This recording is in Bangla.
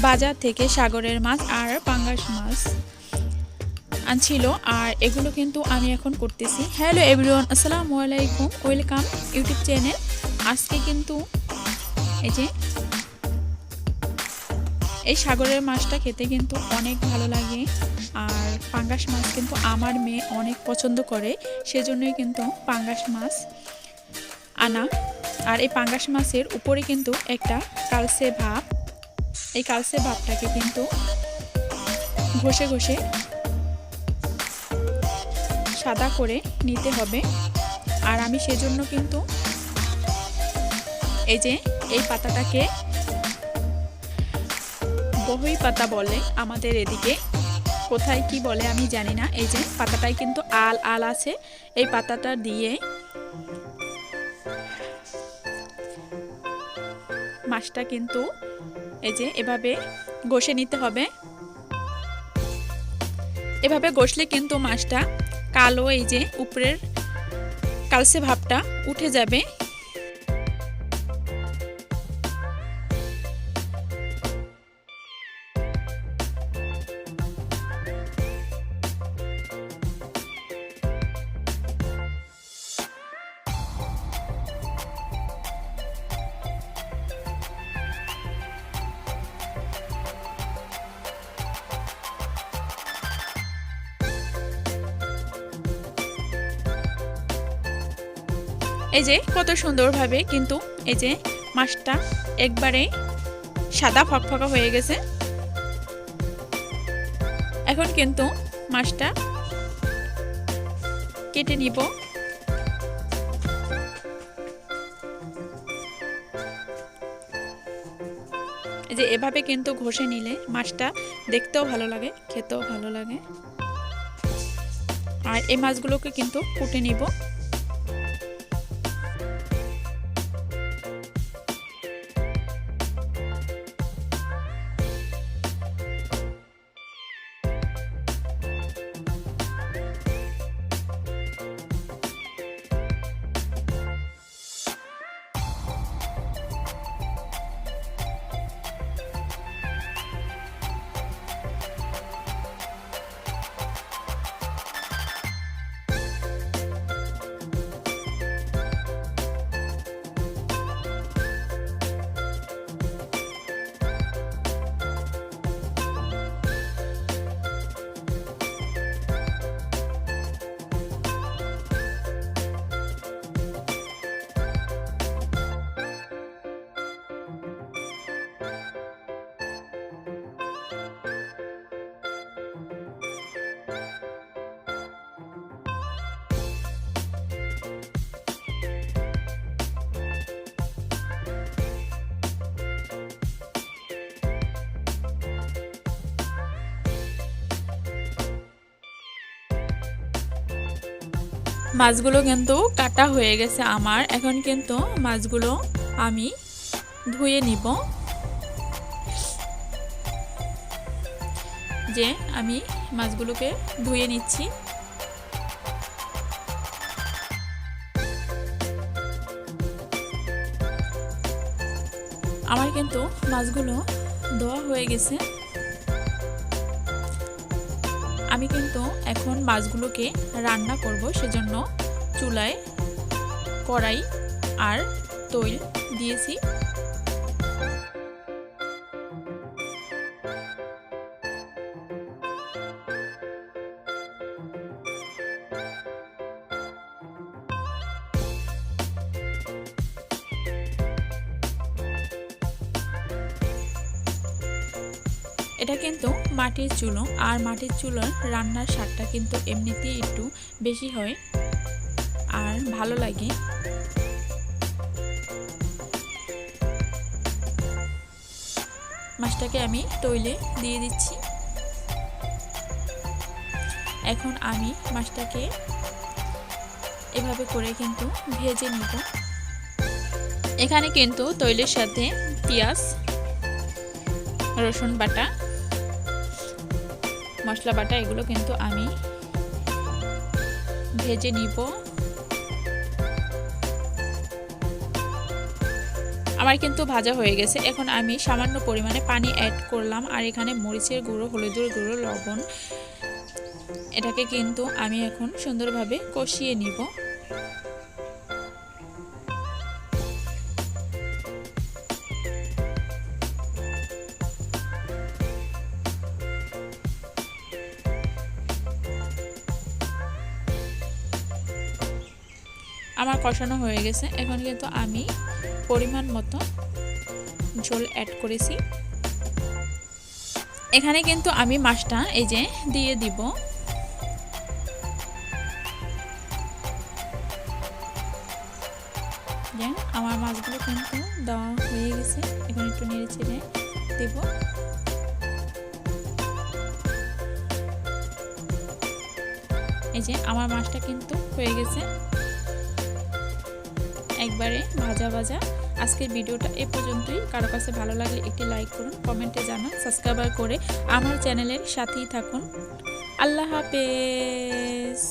বাজার থেকে সাগরের মাছ আর পাঙ্গাস মাছ আনছিল, আর এগুলো কিন্তু আমি এখন করতেছি। হ্যালো এভরিওয়ান, আসসালামু আলাইকুম, ওয়েলকাম ইউটিউব চ্যানেল। আজকে কিন্তু এই যে এই সাগরের মাছটা খেতে কিন্তু অনেক ভালো লাগে, আর পাঙ্গাস মাছ কিন্তু আমার মেয়ে অনেক পছন্দ করে, সেজন্যই কিন্তু পাঙ্গাস মাছ আনা। আর এই পাঙ্গাস মাছের উপরে কিন্তু একটা কালসে ভাব, এই কালসে ভাবটাকে কিন্তু ঘষে ঘষে সাদা করে নিতে হবে। আর আমি সেজন্য কিন্তু এই যে এই পাতাটাকে বহই পাতা বলে আমাদের এদিকে, কোথায় কি বলে আমি জানি না। এই যে পাতাটায় কিন্তু আল আল আছে, এই পাতাটা দিয়ে মাছটা কিন্তু এই যে এভাবে ঘষে নিতে হবে। এভাবে ঘষলে কিন্তু মাছটা কালো এই যে উপরের কালসে ভাবটা উঠে যাবে। এই যে কত সুন্দরভাবে কিন্তু এই যে মাছটা একবারে সাদা ফকফকা হয়ে গেছে। এখন কিন্তু মাছটা কেটে নিব। এই যে এভাবে কিন্তু ঘষে নিলে মাছটা দেখতেও ভালো লাগে, খেতেও ভালো লাগে। আর এই মাছগুলোকে কিন্তু কুটে নিব। মাছগুলো কিন্তু কাটা হয়ে গেছে আমার। এখন কিন্তু মাছগুলো আমি ধুয়ে নিব। যে আমি মাছগুলোকে ধুয়ে নিচ্ছি। আমার কিন্তু মাছগুলো ধোয়া হয়ে গেছে। আমি কিন্তু এখন মাছগুলোকে রান্না করব, সেজন্য চুলায় কড়াই আর তৈল দিয়েছি। এটা কিন্তু মাটির চুলো, আর মাটির চুলার রান্নার স্বাদটা কিন্তু এমনিতেই একটু বেশি হয় আর ভালো লাগে। মাছটাকে আমি তৈলে দিয়ে দিচ্ছি। এখন আমি মাছটাকে এভাবে করে কিন্তু ভেজে নিব। এখানে কিন্তু তৈলের সাথে পেঁয়াজ, রসুন বাটা, মশলা বাটা এগুলো কিন্তু আমি ভেজে নিব। আমার কিন্তু ভাজা হয়ে গেছে। এখন আমি সামান্য পরিমাণে পানি অ্যাড করলাম, আর এখানে মরিচের গুঁড়ো, হলুদের গুঁড়ো, লবণ, এটাকে কিন্তু আমি এখন সুন্দরভাবে কষিয়ে নিব। আমার কষানো হয়ে গেছে। এখন কিন্তু আমি পরিমাণ মতো ঝোল অ্যাড করেছি। এখানে কিন্তু আমি মাছটা এই যে দিয়ে দিব। আমার মাছগুলো কিন্তু দেওয়া হয়ে গেছে। এখন একটু নেড়ে চেড়ে দেব। এই যে আমার মাছটা কিন্তু হয়ে গেছে একবারে ভাজা ভাজা। আজকের ভিডিওটা এ পর্যন্তই। কারো কাছে ভালো লাগলে একটি লাইক করুন, কমেন্টে জানান, সাবস্ক্রাইব করে আমার চ্যানেলের সাথেই থাকুন। আল্লাহ হাফেজ।